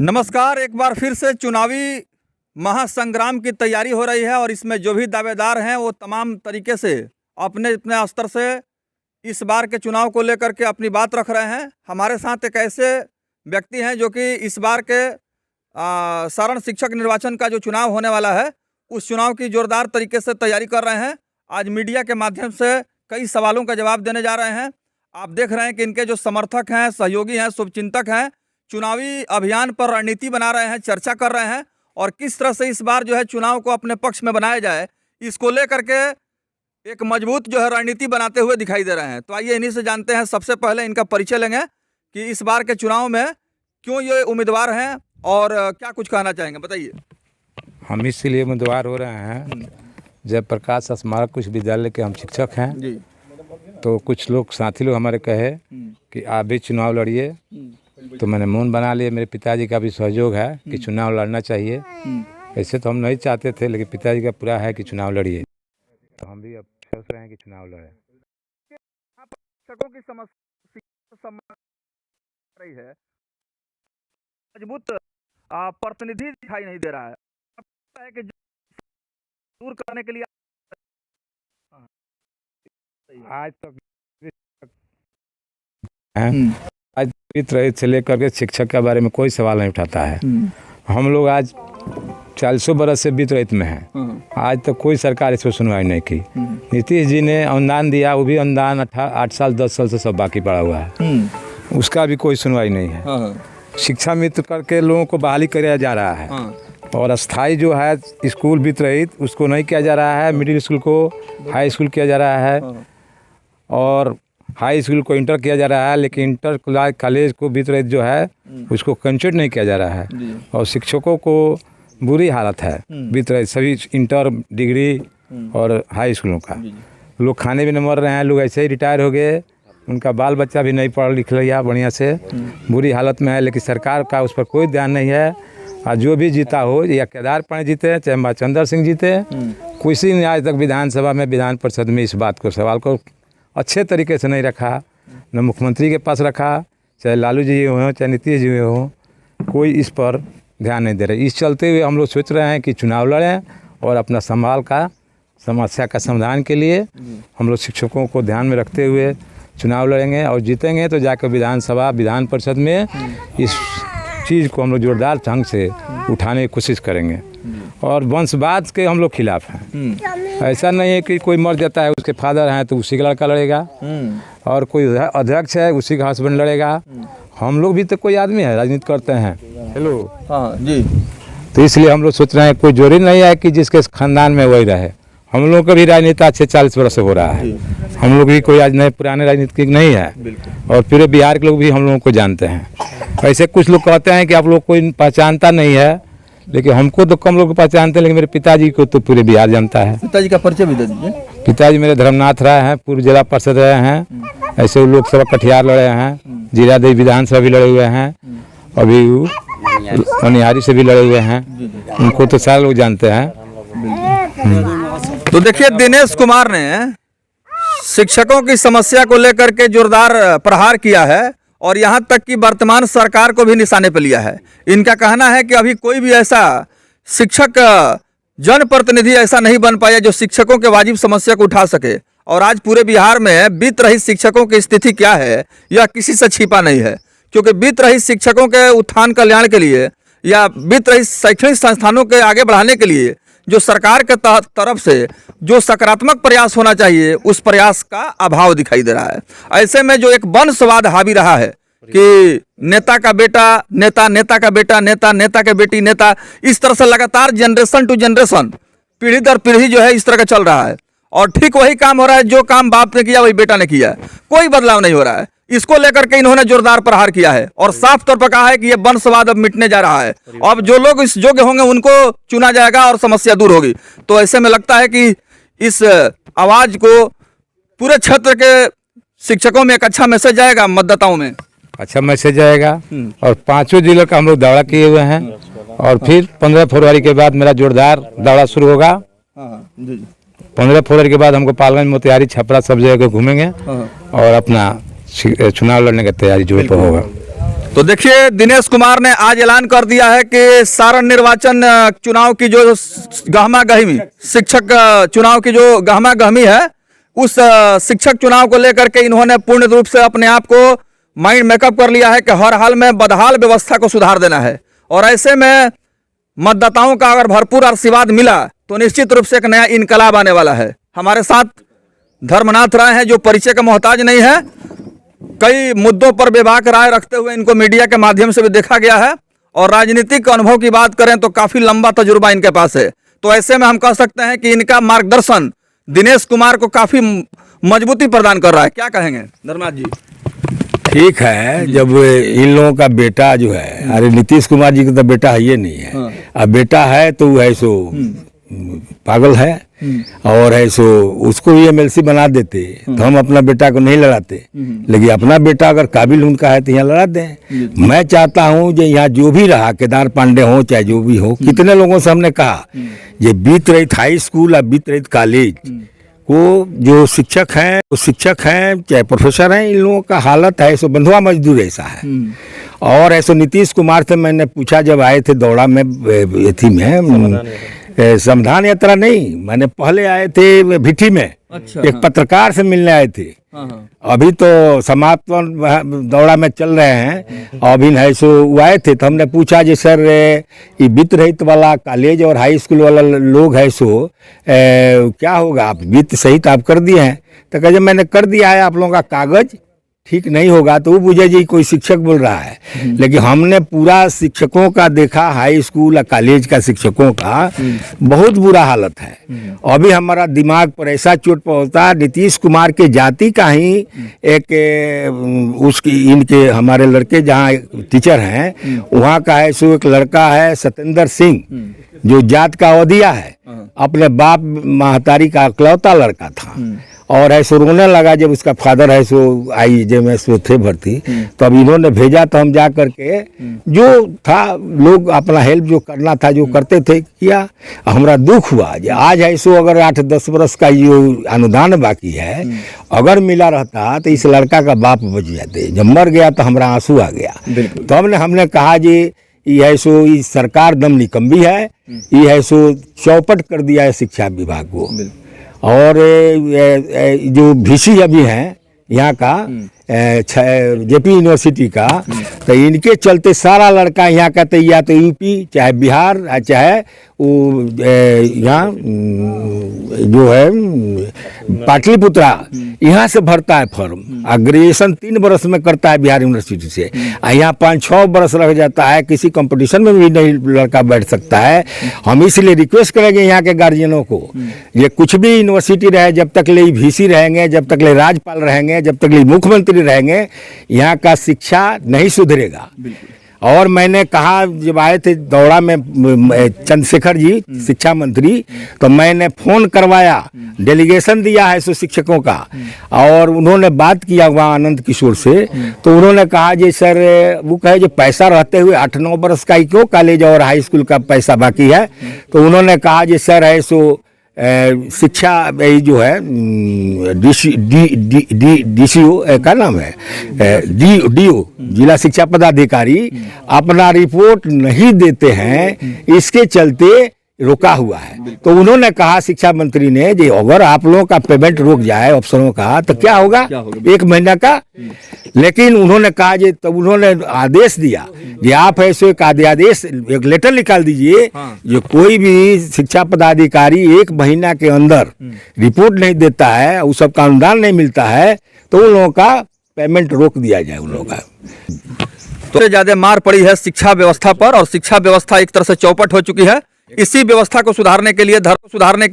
नमस्कार। एक बार फिर से चुनावी महासंग्राम की तैयारी हो रही है और इसमें जो भी दावेदार हैं वो तमाम तरीके से अपने अपने स्तर से इस बार के चुनाव को लेकर के अपनी बात रख रहे हैं। हमारे साथ एक ऐसे व्यक्ति हैं जो कि इस बार के सारण शिक्षक निर्वाचन का जो चुनाव होने वाला है उस चुनाव की जोरदार तरीके से तैयारी कर रहे हैं। आज मीडिया के माध्यम से कई सवालों का जवाब देने जा रहे हैं। आप देख रहे हैं कि इनके जो समर्थक हैं, सहयोगी हैं, शुभचिंतक हैं, चुनावी अभियान पर रणनीति बना रहे हैं, चर्चा कर रहे हैं और किस तरह से इस बार जो है चुनाव को अपने पक्ष में बनाया जाए इसको लेकर के एक मजबूत जो है रणनीति बनाते हुए दिखाई दे रहे हैं। तो आइए इन्हीं से जानते हैं। सबसे पहले इनका परिचय लेंगे कि इस बार के चुनाव में क्यों ये उम्मीदवार हैं और क्या कुछ कहना चाहेंगे, बताइए। हम इसलिए उम्मीदवार हो रहे हैं, जयप्रकाश स्मारक विश्वविद्यालय के हम शिक्षक हैं जी। तो कुछ लोग साथी लोग हमारे कहे कि आप भी चुनाव लड़िए, तो मैंने मन बना लिया। मेरे पिताजी का भी सहयोग है कि चुनाव लड़ना चाहिए। ऐसे तो हम नहीं चाहते थे, लेकिन पिताजी का पूरा है कि चुनाव लड़िए, तो हम भी अब सोच रहे हैं कि चुनाव लड़े। शिक्षकों की समस्या रही है, मजबूत प्रतिनिधि दिखाई नहीं दे रहा है कि दूर करने के लिए आज तक आज रहित से लेकर के शिक्षक के बारे में कोई सवाल नहीं उठाता है। हम लोग आज 40 बरस से बीत रहित में हैं, आज तक कोई सरकार इस पर सुनवाई नहीं की। नीतीश जी ने अनुदान दिया, वो भी अनुदान 8 साल 10 साल से सब बाकी पड़ा हुआ है, उसका भी कोई सुनवाई नहीं है। शिक्षा मित्र करके लोगों को बहाली किया जा रहा है और अस्थाई जो है स्कूल बीत रहित उसको नहीं किया जा रहा है। मिडिल स्कूल को हाई स्कूल किया जा रहा है और हाई स्कूल को इंटर किया जा रहा है, लेकिन इंटर कॉलेज को बीत रहित जो है उसको कंसिडर नहीं किया जा रहा है। और शिक्षकों को बुरी हालत है बीत रहित सभी इंटर डिग्री और हाई स्कूलों का। लोग खाने भी नहीं मर रहे हैं, लोग ऐसे ही रिटायर हो गए, उनका बाल बच्चा भी नहीं पढ़ लिख लिया बढ़िया से, बुरी हालत में है। लेकिन सरकार का उस पर कोई ध्यान नहीं है। और जो भी जीता हो, या केदार पांडे जीते चाहे माचंदर सिंह जीते, किसी ने आज तक विधानसभा में विधान परिषद में इस बात को सवाल को अच्छे तरीके से नहीं रखा। न मुख्यमंत्री के पास रखा, चाहे लालू जी हों चाहे नीतीश जी हों, कोई इस पर ध्यान नहीं दे रहे। इस चलते हुए हम लोग सोच रहे हैं कि चुनाव लड़ें और अपना समस्या का समाधान के लिए हम लोग शिक्षकों को ध्यान में रखते हुए चुनाव लड़ेंगे और जीतेंगे तो जाकर विधान परिषद में इस चीज़ को हम लोग जोरदार ढंग से उठाने की कोशिश करेंगे। और वंशवाद के हम लोग खिलाफ हैं। ऐसा नहीं है कि कोई मर जाता है उसके फादर हैं तो उसी का लड़का लड़ेगा, और कोई अध्यक्ष है उसी का हस्बैंड लड़ेगा। हम लोग भी तो कोई आदमी है, राजनीति करते हैं। हेलो जी। तो इसलिए हम लोग सोच रहे हैं कोई जरूरी नहीं है कि जिसके खानदान में वही रहे। हम लोग का भी राजनीति आज से 40 वर्ष से हो रहा है। हम लोग भी कोई आज नए पुराने राजनीतिक नहीं है और पूरे बिहार के लोग भी हम लोगों को जानते हैं। ऐसे कुछ लोग कहते हैं कि आप लोग कोई पहचानता नहीं है, लेकिन हमको तो कम लोग पहचानते हैं, लेकिन मेरे पिताजी को तो पूरे बिहार जानता है। पिताजी का परिचय भी दे दीजिए। पिताजी मेरे धर्मनाथ रहे हैं, पूर्व जिला पार्षद रहे हैं, ऐसे लोकसभा कटिहार लड़े हैं, जीरादेवी विधानसभा भी लड़े हुए हैं, अभी मनिहारी से भी लड़े हुए हैं। उनको तो सारे लोग जानते हैं। तो देखिए, दिनेश कुमार ने शिक्षकों की समस्या को लेकर के जोरदार प्रहार किया है और यहाँ तक कि वर्तमान सरकार को भी निशाने पर लिया है। इनका कहना है कि अभी कोई भी ऐसा शिक्षक जनप्रतिनिधि ऐसा नहीं बन पाया जो शिक्षकों के वाजिब समस्या को उठा सके। और आज पूरे बिहार में बीत रही शिक्षकों की स्थिति क्या है यह किसी से छिपा नहीं है, क्योंकि बीत रही शिक्षकों के उत्थान कल्याण के लिए या बीत रही शैक्षणिक संस्थानों के आगे बढ़ाने के लिए जो सरकार के तरफ से जो सकारात्मक प्रयास होना चाहिए उस प्रयास का अभाव दिखाई दे रहा है। ऐसे में जो एक वंशवाद हावी रहा है कि नेता का बेटा नेता, नेता का बेटा नेता, नेता के बेटी नेता, इस तरह से लगातार जनरेशन टू जनरेशन, पीढ़ी दर पीढ़ी जो है इस तरह का चल रहा है। और ठीक वही काम हो रहा है जो काम बाप ने किया वही बेटा ने किया, कोई बदलाव नहीं हो रहा है। इसको लेकर के इन्होंने जोरदार प्रहार किया है और साफ तौर पर कहा है कि यह वंशवाद अब मिटने जा रहा है। अब जो लोग इस योग्य होंगे उनको चुना जाएगा और समस्या दूर होगी। तो ऐसे में लगता है कि इस आवाज को पूरे क्षेत्र के शिक्षकों में एक अच्छा मैसेज जाएगा, मतदाताओं में अच्छा मैसेज जाएगा। और 5 जिलों का हम लोग दौरा किए हुए हैं और फिर 15 फरवरी के बाद मेरा जोरदार दौरा शुरू होगा। 15 फरवरी के बाद हमको पालगंज, मोतिहारी, छपरा सब जगह घूमेंगे और अपना चुनाव लड़ने की तैयारी जोर पर होगा। तो देखिए, दिनेश कुमार ने आज ऐलान कर दिया है कि सारण निर्वाचन चुनाव की जो गहमा गहमी, शिक्षक चुनाव की जो गहमा गहमी है, उस शिक्षक चुनाव को लेकर के इन्होंने पूर्ण रूप से अपने आप को माइंड मेकअप कर लिया है कि हर हाल में बदहाल व्यवस्था को सुधार देना है। और ऐसे में मतदाताओं का अगर भरपूर आशीर्वाद मिला तो निश्चित रूप से एक नया इनकलाब आने वाला है। हमारे साथ धर्मनाथ राय हैं, जो परिचय का मोहताज नहीं है। कई मुद्दों पर बेबाक राय रखते हुए इनको मीडिया के माध्यम से भी देखा गया है, और राजनीतिक अनुभव की बात करें तो काफी लंबा तजुर्बा इनके पास है। तो ऐसे में हम कह सकते हैं कि इनका मार्गदर्शन दिनेश कुमार को काफी मजबूती प्रदान कर रहा है। क्या कहेंगे धर्मनाथ जी? ठीक है, जब इन लोगों का बेटा जो है, अरे नीतीश कुमार जी का तो बेटा है ये नहीं है, अब बेटा है तो वो है सो पागल है, और है सो उसको भी एमएलसी बना देते तो हम अपना बेटा को नहीं लड़ाते, लेकिन अपना बेटा अगर काबिल उनका है तो यहाँ लड़ा दें। मैं चाहता हूँ जो यहाँ जो भी रहा, केदार पांडे हो चाहे जो भी हो, कितने लोगों से हमने कहा ये बीत रही हाई स्कूल या बीत रही कॉलेज को, जो शिक्षक हैं चाहे प्रोफेसर हैं, इन लोगों का हालत है सो बंधुआ मजदूर ऐसा है। और ऐसा नीतीश कुमार से मैंने पूछा जब आए थे दौड़ा में, एथी में संविधान यात्रा नहीं, मैंने पहले आए थे भिठी में, अच्छा, एक पत्रकार से मिलने आए थे। अभी तो समापन दौड़ा में चल रहे हैं, अभी है सो वो आए थे तो हमने पूछा जी सर ये वित्त रहित वाला कॉलेज और हाई स्कूल वाला लोग है सो क्या होगा, आप वित्त सहित आप कर दिए हैं? तो कहे मैंने कर दिया है, आप लोगों का कागज ठीक नहीं होगा तो वो बुझे जी कोई शिक्षक बोल रहा है। लेकिन हमने पूरा शिक्षकों का देखा, हाई स्कूल और कॉलेज का शिक्षकों का बहुत बुरा हालत है। अभी हमारा दिमाग पर ऐसा चोट पहुंचता, नीतीश कुमार के जाति का ही एक उसकी इनके हमारे लड़के जहाँ टीचर हैं वहाँ का है सो एक लड़का है सत्येंद्र सिंह, जो जात का अवधिया है, अपने बाप महतारी का इकलौता लड़का था, और ऐसे रोने लगा जब उसका फादर है सो IJMS में थे भर्ती। तो अब इन्होंने भेजा तो हम जा करके जो था लोग अपना हेल्प जो करना था जो करते थे किया। हमरा दुख हुआ जो आज है सो अगर 8-10 बरस का जो अनुदान बाकी है अगर मिला रहता तो इस लड़का का बाप बच जाते। जब मर गया तो हमरा आंसू आ गया। तो हमने कहा जी ये है सो ये सरकार दम निकम्बी है, ये है सो चौपट कर दिया है शिक्षा विभाग को। और जो VC अभी हैं यहाँ का JP यूनिवर्सिटी का, तो इनके चलते सारा लड़का यहाँ का तो या तो UP चाहे बिहार चाहे वो यहाँ जो है पाटलिपुत्रा यहाँ से भरता है फॉर्म। ग्रेजुएशन 3 बरस में करता है बिहार यूनिवर्सिटी से, यहाँ 5-6 बरस रह जाता है, किसी कंपटीशन में भी नहीं लड़का बैठ सकता है। हम इसलिए रिक्वेस्ट करेंगे यहाँ के गार्जियनों को, ये कुछ भी यूनिवर्सिटी रहे, जब तक ले VC रहेंगे, जब तक ले राज्यपाल रहेंगे, जब तक ले मुख्यमंत्री रहेंगे, यहाँ का शिक्षा नहीं सुधरेगा। और मैंने कहा जब आए थे दौड़ा में चंद्रशेखर जी शिक्षा मंत्री, तो मैंने फोन करवाया, डेलीगेशन दिया है सो शिक्षकों का, और उन्होंने बात किया वहाँ आनंद किशोर से। तो उन्होंने कहा जी सर, वो कहे जो पैसा रहते हुए 8-9 बरस का ही क्यों कॉलेज और हाई स्कूल का पैसा बाकी है। तो उन्होंने कहा जी सर है सो शिक्षा जो है DCO का नाम है DO जिला शिक्षा पदाधिकारी अपना रिपोर्ट नहीं देते हैं, इसके चलते रोका हुआ है। तो उन्होंने कहा शिक्षा मंत्री ने जी अगर आप लोगों का पेमेंट रुक जाए अफसरों का तो क्या होगा 1 महीना का। लेकिन उन्होंने कहा जी, तब उन्होंने आदेश दिया कि आप ऐसे एक आदेश एक लेटर निकाल दीजिए, जो कोई भी शिक्षा पदाधिकारी 1 महीना के अंदर रिपोर्ट नहीं देता है, उस सब का अनुदान नहीं मिलता है, तो उन लोगों का पेमेंट रोक दिया जाए उन लोगों का। तो ज्यादा मार पड़ी है शिक्षा व्यवस्था पर, और शिक्षा व्यवस्था एक तरह से चौपट हो चुकी है। इसी व्यवस्था को सुधारने के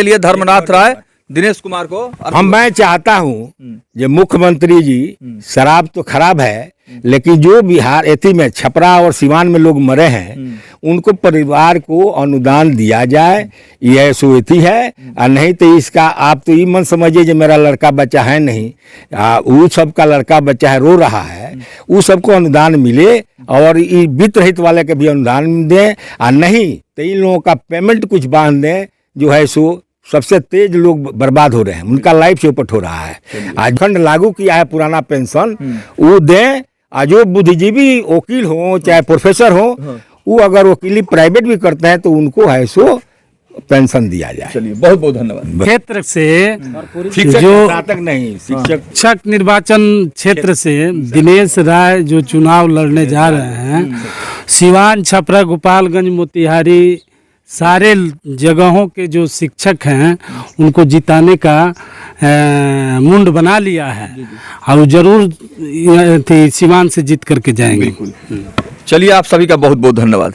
लिए धर्मनाथ राय दिनेश कुमार को मैं चाहता हूँ जो मुख्यमंत्री जी, शराब तो खराब है, लेकिन जो बिहार एथी में छपरा और सिवान में लोग मरे हैं उनको परिवार को अनुदान दिया जाए, यह सुविधा है। और नहीं तो इसका आप तो ये मन समझिए जो मेरा लड़का बच्चा है नहीं, वो सबका लड़का बच्चा है रो रहा है, वो सबको अनुदान मिले, और ये वित्त रहित वाले के भी अनुदान दें, और नहीं तो इन लोगों का पेमेंट कुछ बांध दें। जो है सो सबसे तेज लोग बर्बाद हो रहे हैं, उनका लाइफ चौपट हो रहा है। आज खंड लागू किया है पुराना पेंशन वो दें, जो बुद्धिजीवी वकील हो चाहे प्रोफेसर हो, वो अगर वकीली प्राइवेट भी करते हैं तो उनको है सो पेंशन दिया जाए। चलिए बहुत बहुत धन्यवाद। क्षेत्र से शिक्षक जो स्नातक नहीं, शिक्षक शिक्षक निर्वाचन क्षेत्र से दिनेश राय जो चुनाव लड़ने जा रहे हैं, सिवान, छपरा, गोपालगंज, मोतिहारी सारे जगहों के जो शिक्षक हैं उनको जिताने का मुंड बना लिया है और जरूर सिवान से जीत करके जाएंगे। चलिए आप सभी का बहुत बहुत धन्यवाद।